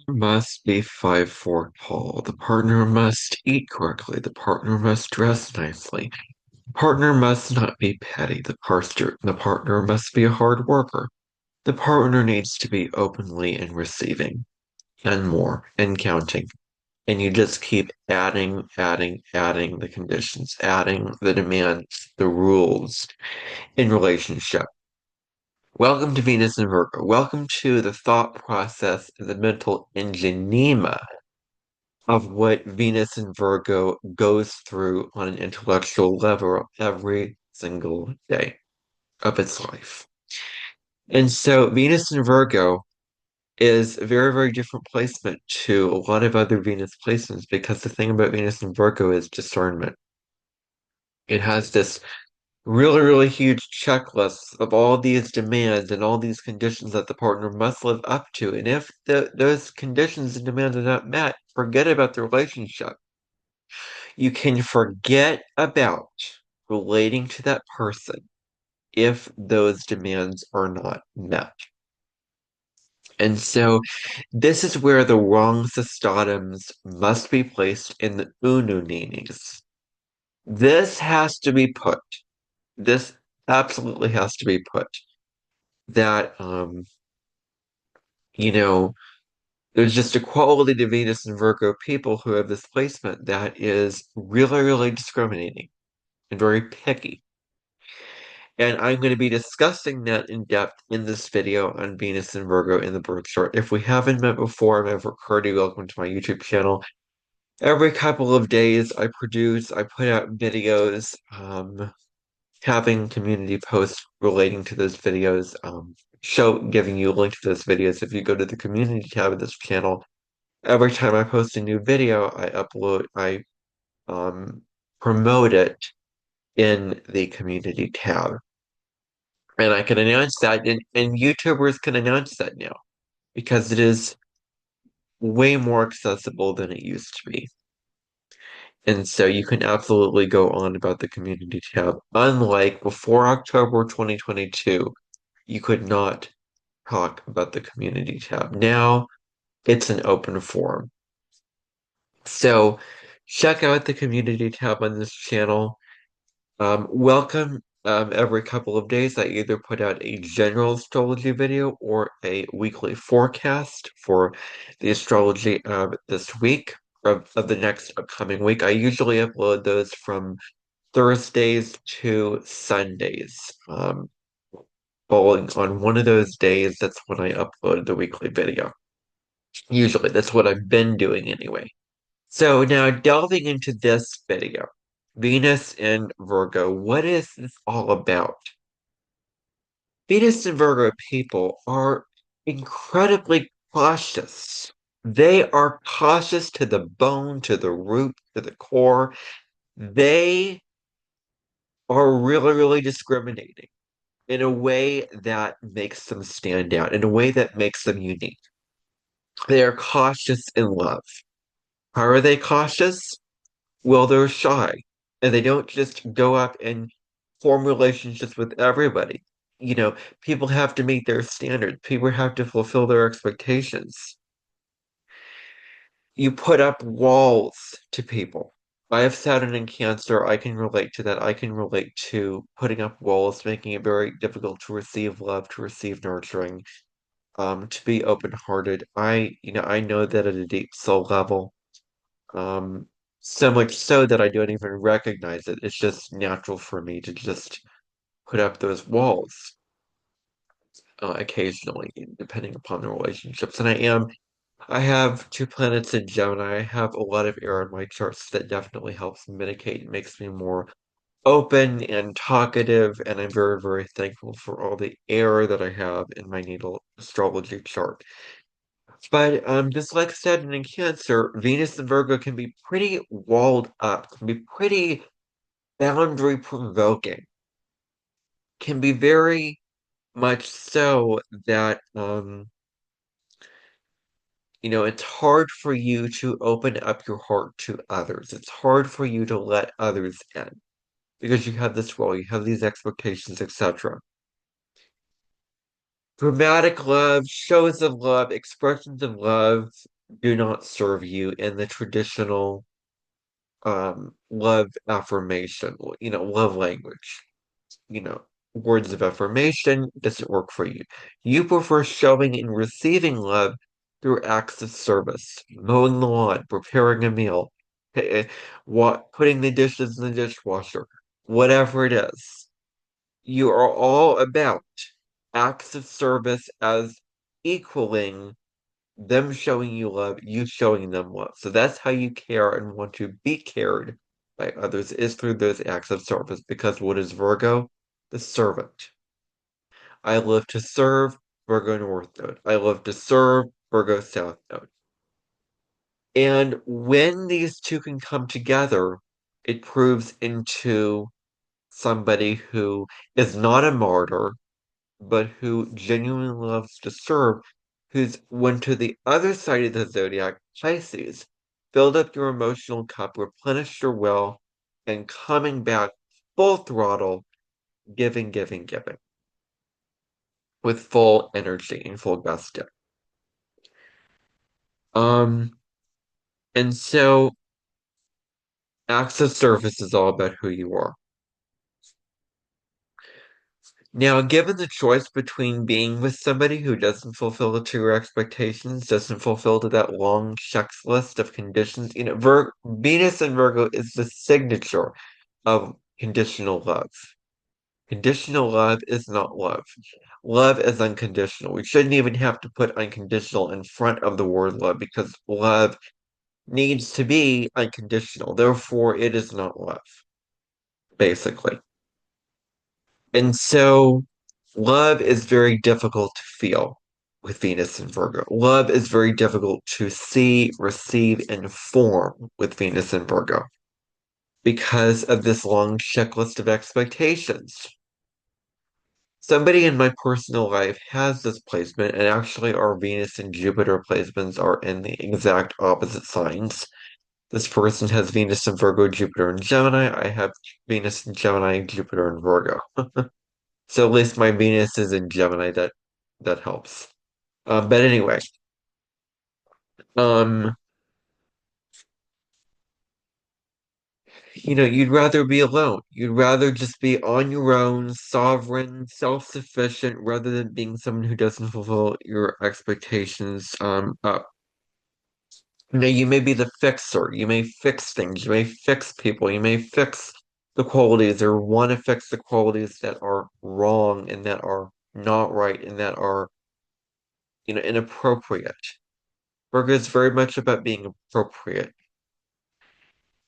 Must be 5'4" tall. The partner must eat correctly. The partner must dress nicely. The partner must not be petty. The partner must be a hard worker. The partner needs to be openly and receiving, and more, and counting. And you just keep adding, adding, adding the conditions, adding the demands, the rules in relationship. Welcome to Venus and Virgo. Welcome to the thought process and the mental enigma of what Venus and Virgo goes through on an intellectual level every single day of its life. And so Venus and Virgo is a very, very different placement to a lot of other Venus placements because the thing about Venus and Virgo is discernment. It has this really, really huge checklist of all these demands and all these conditions that the partner must live up to. And if those conditions and demands are not met, forget about the relationship. You can forget about relating to that person if those demands are not met. And so this is where the wrong systems must be placed in the unu meanings. This has to be put. This absolutely has to be put. That you know, there's just a quality to Venus and Virgo people who have this placement that is really, really discriminating and very picky. And I'm going to be discussing that in depth in this video on Venus and Virgo in the birth chart. If we haven't met before, I'm Ever Curdy. Welcome to my YouTube channel. Every couple of days, I put out videos, having community posts relating to those videos, giving you a link to those videos. If you go to the community tab of this channel, every time I post a new video, I promote it in the community tab. And I can announce that, and YouTubers can announce that now because it is way more accessible than it used to be. And so you can absolutely go on about the community tab. Unlike before October 2022, you could not talk about the community tab. Now it's an open forum. So check out the community tab on this channel. Welcome. Every couple of days, I either put out a general astrology video or a weekly forecast for the astrology of this week, of the next upcoming week. I usually upload those from Thursdays to Sundays. Falling on one of those days, that's when I upload the weekly video. Usually, that's what I've been doing anyway. So now delving into this video, Venus and Virgo, what is this all about? Venus and Virgo people are incredibly cautious. They are cautious to the bone, to the root, to the core. They are really, really discriminating in a way that makes them stand out, in a way that makes them unique. They are cautious in love. How are they cautious? Well, they're shy and they don't just go up and form relationships with everybody. People have to meet their standards. People have to fulfill their expectations. You put up walls to people. I have Saturn in Cancer. I can relate to that. I can relate to putting up walls, making it very difficult to receive love, to receive nurturing, to be open-hearted. I know that at a deep soul level. So much so that I don't even recognize it. It's just natural for me to just put up those walls occasionally, depending upon the relationships. I have two planets in Gemini. I have a lot of air in my charts that definitely helps mitigate and makes me more open and talkative. And I'm very, very thankful for all the air that I have in my natal astrology chart. But just like Saturn in Cancer, Venus and Virgo can be pretty walled up, can be pretty boundary provoking, can be very much so that it's hard for you to open up your heart to others. It's hard for you to let others in because you have this role, you have these expectations, etc. Dramatic love, shows of love, expressions of love do not serve you in the traditional love affirmation, love language. Words of affirmation doesn't work for you. You prefer showing and receiving love through acts of service, mowing the lawn, preparing a meal, putting the dishes in the dishwasher, whatever it is. You are all about acts of service as equaling them showing you love, you showing them love. So that's how you care and want to be cared by others is through those acts of service. Because what is Virgo? The servant. I live to serve, Virgo North Node. I live to serve, Virgo South Node. And when these two can come together, it proves into somebody who is not a martyr, but who genuinely loves to serve, who's went to the other side of the zodiac, Pisces, filled up your emotional cup, replenished your well, and coming back full throttle, giving, giving, giving, with full energy and full gusto. Um, and so acts of service is all about who you are. Now, given the choice between being with somebody who doesn't fulfill to your expectations, doesn't fulfill to that long checklist of conditions, Venus and Virgo is the signature of conditional love. Conditional love is not love. Love is unconditional. We shouldn't even have to put unconditional in front of the word love because love needs to be unconditional. Therefore, it is not love, basically. And so love is very difficult to feel with Venus and Virgo. Love is very difficult to see, receive, and form with Venus and Virgo because of this long checklist of expectations. Somebody in my personal life has this placement, and actually, our Venus and Jupiter placements are in the exact opposite signs. This person has Venus and Virgo, Jupiter and Gemini. I have Venus and Gemini, Jupiter and Virgo. So at least my Venus is in Gemini. That helps. But anyway, um, you'd rather be alone. You'd rather just be on your own, sovereign, self-sufficient, rather than being someone who doesn't fulfill your expectations. You may be the fixer. You may fix things. You may fix people. You may fix the qualities or want to fix the qualities that are wrong and that are not right and that are, inappropriate. Virgo is very much about being appropriate.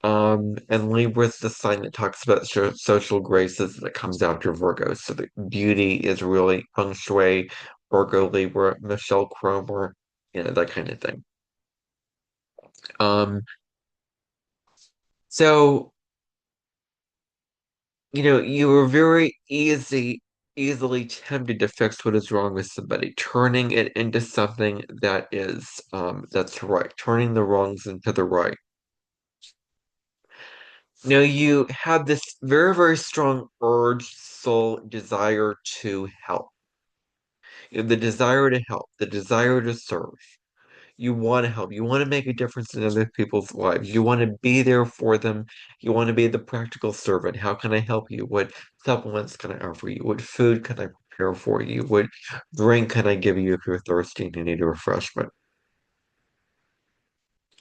And Libra is the sign that talks about social graces that comes after Virgo. So the beauty is really feng shui, Virgo, Libra, Michelle Cromer, that kind of thing. Um, so, you were very easily tempted to fix what is wrong with somebody, turning it into something that's right, turning the wrongs into the right. You have this very, very strong urge, soul desire to help. The desire to help, the desire to serve. You want to help. You want to make a difference in other people's lives. You want to be there for them. You want to be the practical servant. How can I help you? What supplements can I offer you? What food can I prepare for you? What drink can I give you if you're thirsty and you need a refreshment?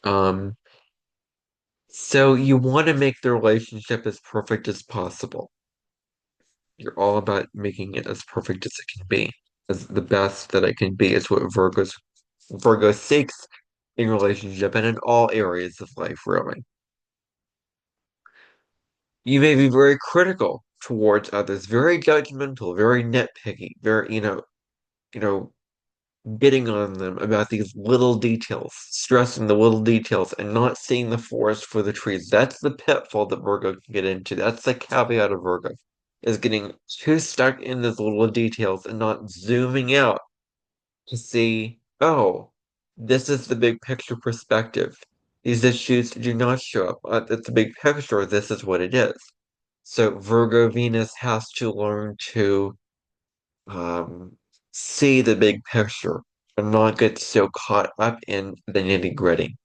Um, so you want to make the relationship as perfect as possible. You're all about making it as perfect as it can be, as the best that it can be is what Virgo seeks in relationship and in all areas of life, really. You may be very critical towards others, very judgmental, very nitpicky, very, you know, getting on them about these little details, stressing the little details and not seeing the forest for the trees. That's the pitfall that Virgo can get into. That's the caveat of Virgo, is getting too stuck in those little details and not zooming out to see, oh, this is the big picture perspective. These issues do not show up at the big picture. This is what it is. So Virgo Venus has to learn to um, see the big picture and not get so caught up in the nitty-gritty.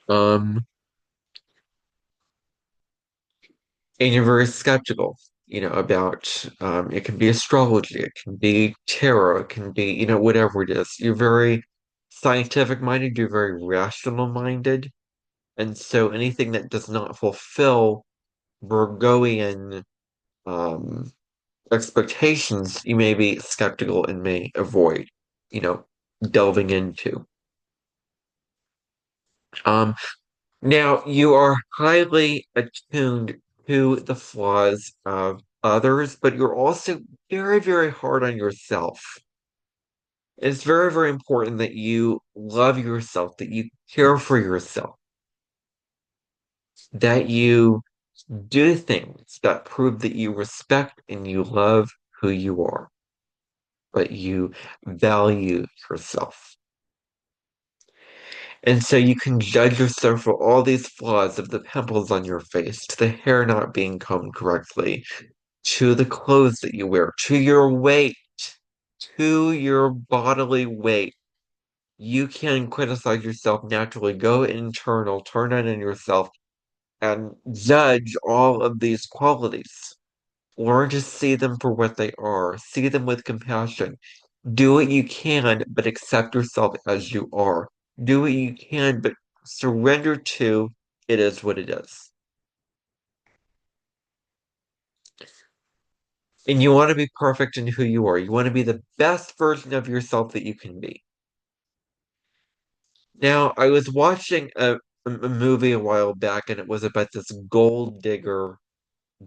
Um, and you're very skeptical, about it can be astrology, it can be tarot, it can be, whatever it is. You're very scientific minded, you're very rational minded, and so anything that does not fulfill Virgoian um expectations, you may be skeptical and may avoid, you know, delving into. Um, Now you are highly attuned to the flaws of others, but you're also very, very hard on yourself. It's very, very important that you love yourself, that you care for yourself, that you do things that prove that you respect and you love who you are, but you value yourself. And so you can judge yourself for all these flaws of the pimples on your face, to the hair not being combed correctly, to the clothes that you wear, to your weight, to your bodily weight. You can criticize yourself naturally. Go internal, turn in on yourself, and judge all of these qualities. Learn to see them for what they are. See them with compassion. Do what you can, but accept yourself as you are. Do what you can, but surrender to it is what it is. And you want to be perfect in who you are. You want to be the best version of yourself that you can be. Now, I was watching a movie a while back, and it was about this gold digger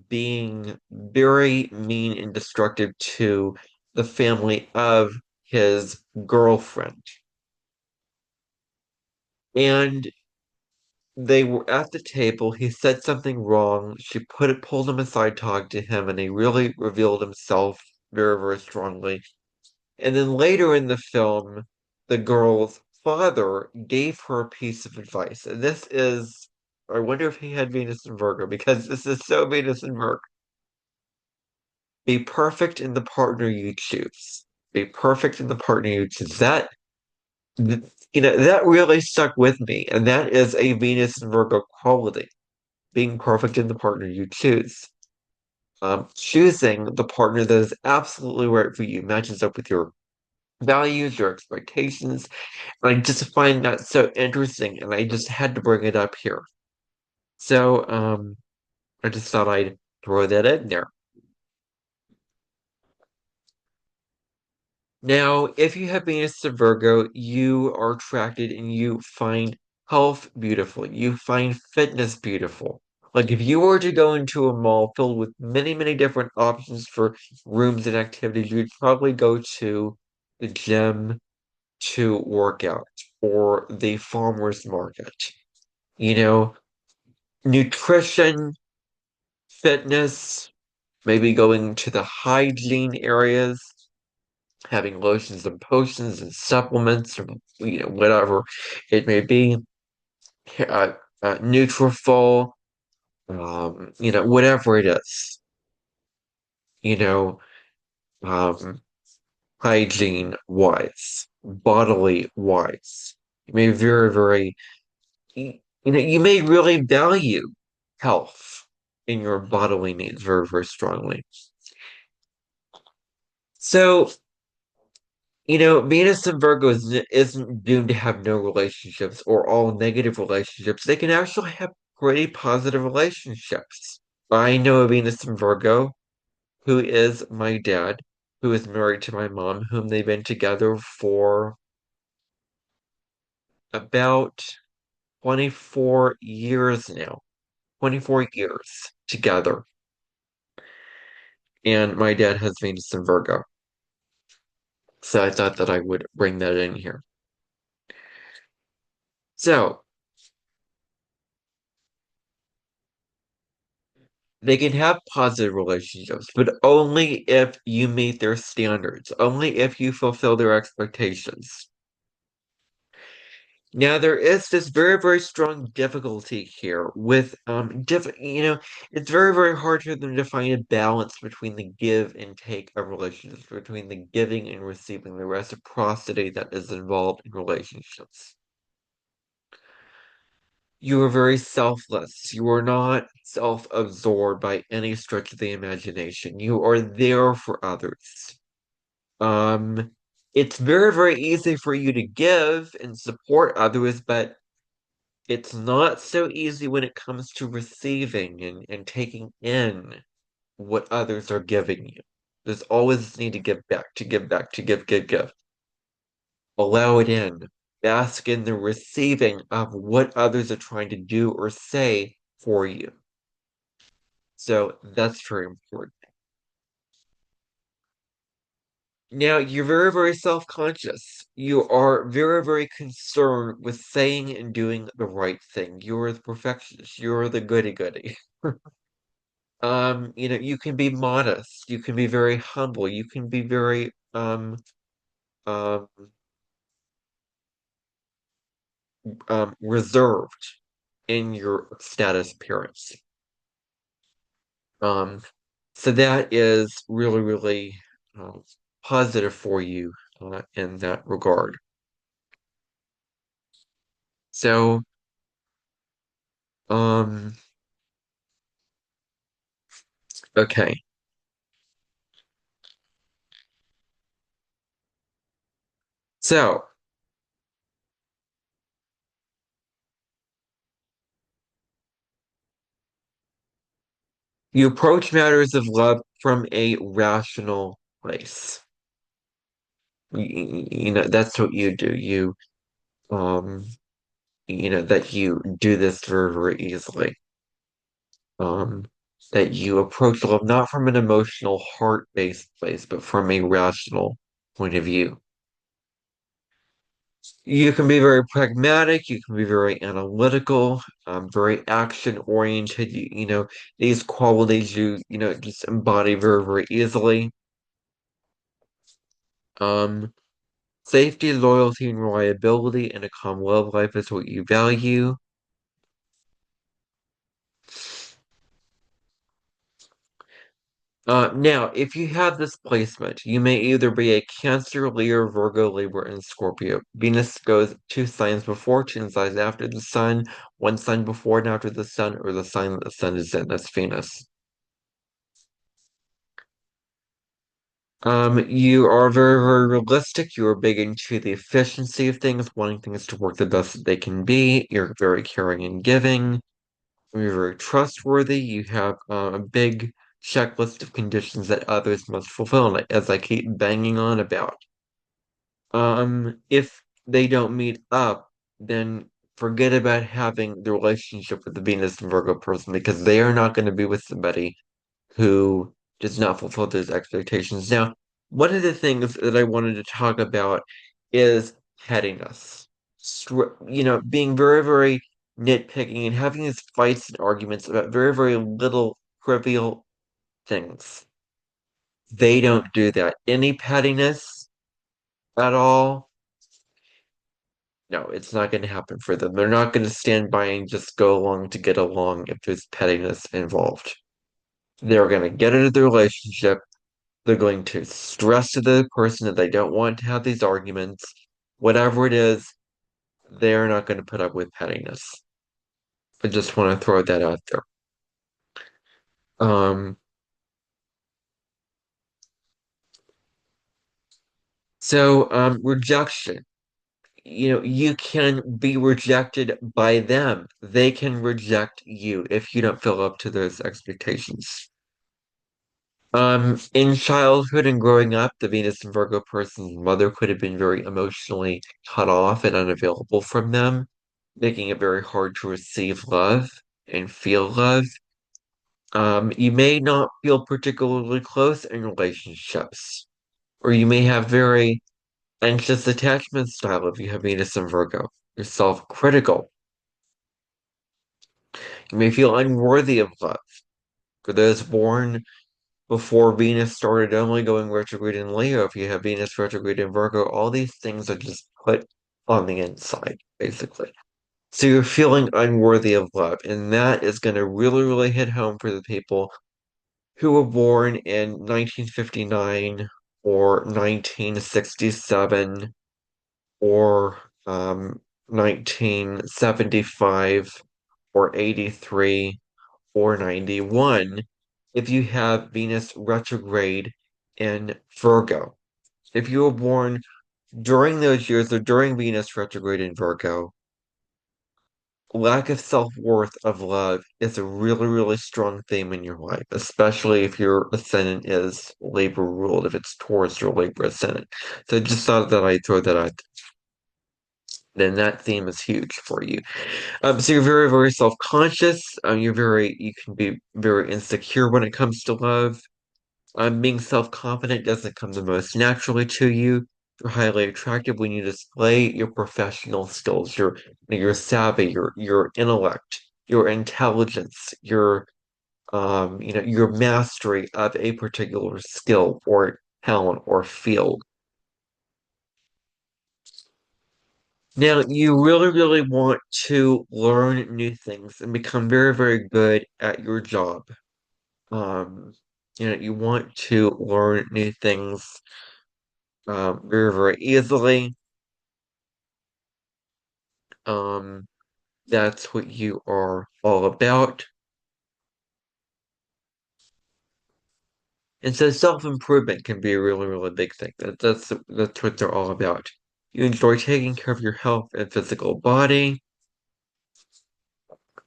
being very mean and destructive to the family of his girlfriend. And they were at the table. He said something wrong. She pulled him aside, talked to him, and he really revealed himself very, very strongly. And then later in the film, the girl's father gave her a piece of advice. And this is, I wonder if he had Venus and Virgo, because this is so Venus and Virgo. Be perfect in the partner you choose. Be perfect in the partner you choose. That really stuck with me. And that is a Venus and Virgo quality. Being perfect in the partner you choose. Choosing the partner that is absolutely right for you, matches up with your values, your expectations. And I just find that so interesting, and I just had to bring it up here. So, I just thought I'd throw that in there. Now, if you have Venus in Virgo, you are attracted and you find health beautiful. You find fitness beautiful. Like if you were to go into a mall filled with many, many different options for rooms and activities, you'd probably go to the gym to work out or the farmer's market. You know, nutrition, fitness, maybe going to the hygiene areas, having lotions and potions and supplements, or whatever it may be. Uh, Nutrafol, whatever it is. You know, um, hygiene wise, bodily wise. You may very, very, you may really value health in your bodily needs very, very strongly. So, Venus and Virgo isn't doomed to have no relationships or all negative relationships. They can actually have pretty positive relationships. I know a Venus and Virgo who is my dad, who is married to my mom, whom they've been together for about 24 years now. 24 years together. And my dad has Venus in Virgo. So I thought that I would bring that in here. So they can have positive relationships, but only if you meet their standards, only if you fulfill their expectations. Now there is this very, very strong difficulty here with it's very, very hard for them to find a balance between the give and take of relationships, between the giving and receiving, the reciprocity that is involved in relationships. You are very selfless. You are not self-absorbed by any stretch of the imagination. You are there for others. Um, it's very, very easy for you to give and support others, but it's not so easy when it comes to receiving and taking in what others are giving you. There's always this need to give back, to give back, to give. Allow it in. Bask in the receiving of what others are trying to do or say for you. So that's very important. Now, you're very, very self-conscious. You are very, very concerned with saying and doing the right thing. You're the perfectionist. You're the goody-goody. You can be modest. You can be very humble. You can be very um reserved in your status appearance. Um, so that is really, really um, positive for you in that regard. So, um, okay. So, you approach matters of love from a rational place. That's what you do. Um, that you do this very, very easily. Um, that you approach love not from an emotional, heart-based place, but from a rational point of view. You can be very pragmatic, you can be very analytical, very action-oriented. These qualities just embody very, very easily. Um, Safety, loyalty, and reliability and a calm love life is what you value. Now, if you have this placement, you may either be a Cancer, Leo, Virgo, Libra, and Scorpio. Venus goes two signs before, two signs after the sun, one sign before and after the sun, or the sign that the sun is in. That's Venus. You are very, very realistic. You are big into the efficiency of things, wanting things to work the best that they can be. You're very caring and giving. You're very trustworthy. You have a big checklist of conditions that others must fulfill, and as I keep banging on about. If they don't meet up, then forget about having the relationship with the Venus and Virgo person because they are not going to be with somebody who does not fulfill those expectations. Now, one of the things that I wanted to talk about is pettiness. Being very, very nitpicking and having these fights and arguments about very, very little trivial things. They don't do that. Any pettiness at all, no, it's not going to happen for them. They're not going to stand by and just go along to get along if there's pettiness involved. They're going to get into the relationship. They're going to stress to the person that they don't want to have these arguments. Whatever it is, they're not going to put up with pettiness. I just want to throw that out there. Um, Rejection. You can be rejected by them. They can reject you if you don't fill up to those expectations. In childhood and growing up, the Venus and Virgo person's mother could have been very emotionally cut off and unavailable from them, making it very hard to receive love and feel love. You may not feel particularly close in relationships, or you may have very anxious attachment style if you have Venus and Virgo. You're self-critical. You may feel unworthy of love. For those born before Venus started only going retrograde in Leo, if you have Venus retrograde in Virgo, all these things are just put on the inside, basically. So you're feeling unworthy of love, and that is going to really, really hit home for the people who were born in 1959 or 1967 or 1975 or 83 or 91 if you have Venus retrograde in Virgo. If you were born during those years or during Venus retrograde in Virgo, lack of self-worth of love is a really, really strong theme in your life, especially if your ascendant is Libra ruled, if it's Taurus or Libra ascendant. So I just thought that I'd throw that out. Then that theme is huge for you. So you're very, very self-conscious. You can be very insecure when it comes to love. Being self-confident doesn't come the most naturally to you. You're highly attractive when you display your professional skills, your savvy, your intellect, your intelligence, your mastery of a particular skill or talent or field. Now, you really, really want to learn new things and become very, very good at your job. Um, you want to learn new things very, very easily. Um, that's what you are all about. And so self-improvement can be a really, really big thing. That's what they're all about. You enjoy taking care of your health and physical body.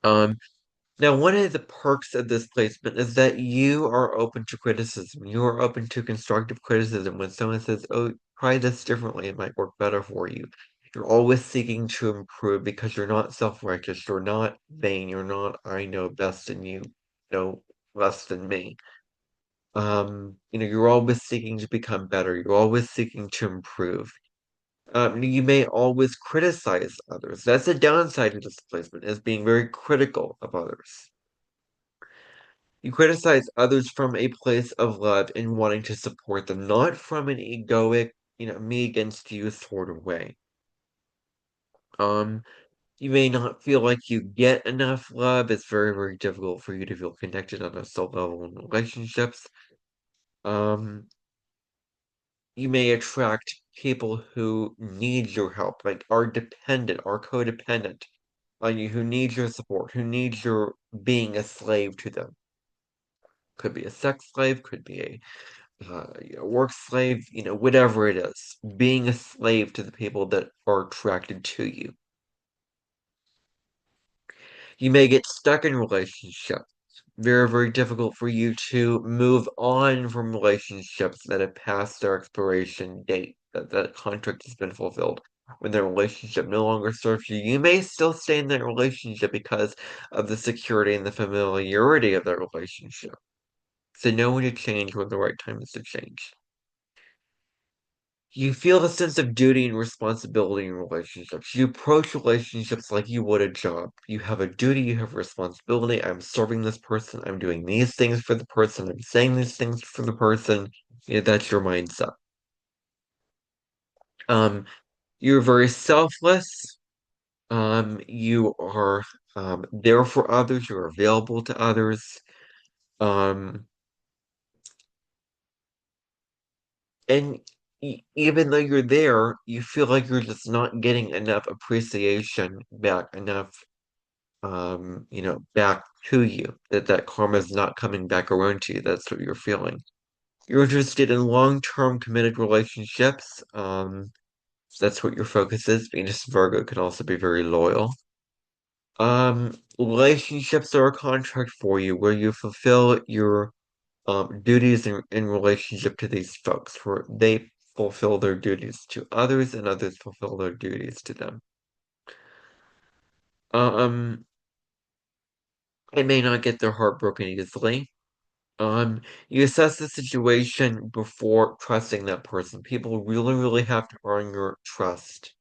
Um, Now, one of the perks of this placement is that you are open to criticism. You are open to constructive criticism. When someone says, "Oh, try this differently, it might work better for you." You're always seeking to improve because you're not self-righteous. You're not vain. You're not, "I know best and you know less than me." You're always seeking to become better. You're always seeking to improve. You may always criticize others. That's a downside of this placement, is being very critical of others. You criticize others from a place of love and wanting to support them, not from an egoic, me against you sort of way. Um, you may not feel like you get enough love. It's very, very difficult for you to feel connected on a soul level in relationships. Um, you may attract people who need your help, like are dependent, are codependent on you, who need your support, who need your being a slave to them. Could be a sex slave, could be work slave, whatever it is, being a slave to the people that are attracted to you. You may get stuck in relationships. Very, very difficult for you to move on from relationships that have passed their expiration date, that contract has been fulfilled. When the relationship no longer serves you, you may still stay in that relationship because of the security and the familiarity of that relationship. So know when to change when the right time is to change. You feel a sense of duty and responsibility in relationships. You approach relationships like you would a job. You have a duty, you have a responsibility. I'm serving this person, I'm doing these things for the person, I'm saying these things for the person. That's your mindset. Um, you're very selfless. You are there for others, you're available to others. Um, and even though you're there, you feel like you're just not getting enough appreciation back, enough back to you, that karma is not coming back around to you. That's what you're feeling. You're interested in long-term committed relationships. That's what your focus is. Venus Virgo can also be very loyal. Relationships are a contract for you where you fulfill your duties in relationship to these folks, where they fulfill their duties to others and others fulfill their duties to them. Um, they may not get their heart broken easily. You assess the situation before trusting that person. People really, really have to earn your trust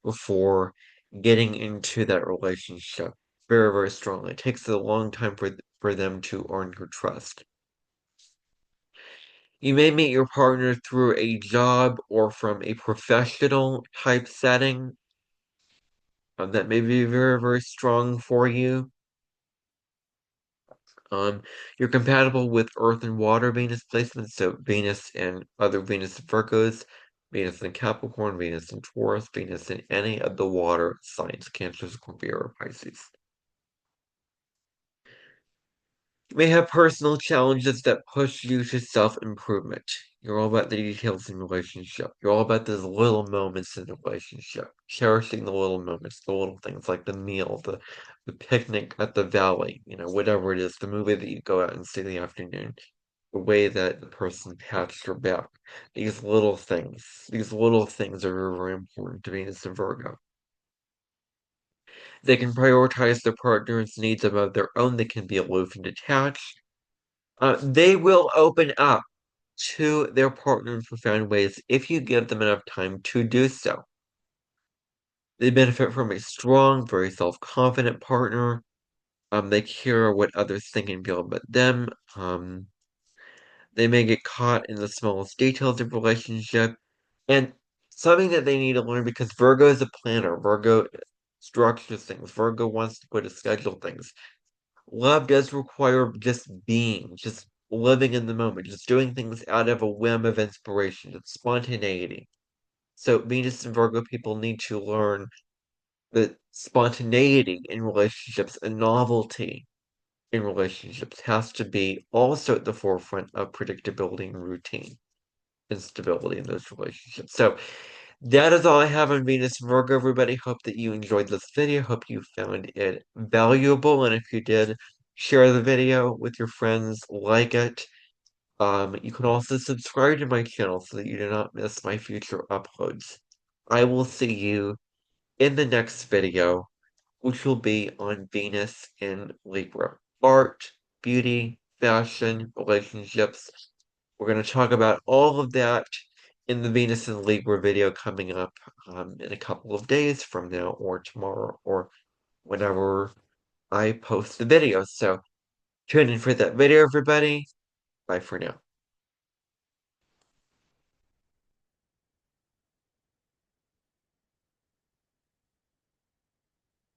before getting into that relationship very, very strongly. It takes a long time for them to earn your trust. You may meet your partner through a job or from a professional type setting that may be very, very strong for you. Um, you're compatible with Earth and Water Venus placements, so Venus and other Venus and Virgos, Venus in Capricorn, Venus in Taurus, Venus in any of the water signs, Cancer, Scorpio, or Pisces. You may have personal challenges that push you to self-improvement. You're all about the details in relationship. You're all about those little moments in the relationship, cherishing the little moments, the little things like the meal, the picnic at the valley, whatever it is, the movie that you go out and see in the afternoon, the way that the person pats your back. These little things are very, very important to Venus and Virgo. They can prioritize their partner's needs above their own. They can be aloof and detached. They will open up to their partner in profound ways if you give them enough time to do so. They benefit from a strong, very self-confident partner. They care what others think and feel about them. They may get caught in the smallest details of relationship, and something that they need to learn because Virgo is a planner. Virgo structures things. Virgo wants to put a schedule things. Love does require just being, just living in the moment, just doing things out of a whim of inspiration, it's spontaneity. So Venus and Virgo people need to learn that spontaneity in relationships and novelty in relationships has to be also at the forefront of predictability and routine and stability in those relationships. So that is all I have on Venus and Virgo, everybody. Hope that you enjoyed this video. Hope you found it valuable. And if you did, share the video with your friends, like it. You can also subscribe to my channel so that you do not miss my future uploads. I will see you in the next video, which will be on Venus in Libra. Art, beauty, fashion, relationships. We're going to talk about all of that in the Venus and Libra video coming up in a couple of days from now or tomorrow or whenever I post the video. So tune in for that video, everybody. Bye for now.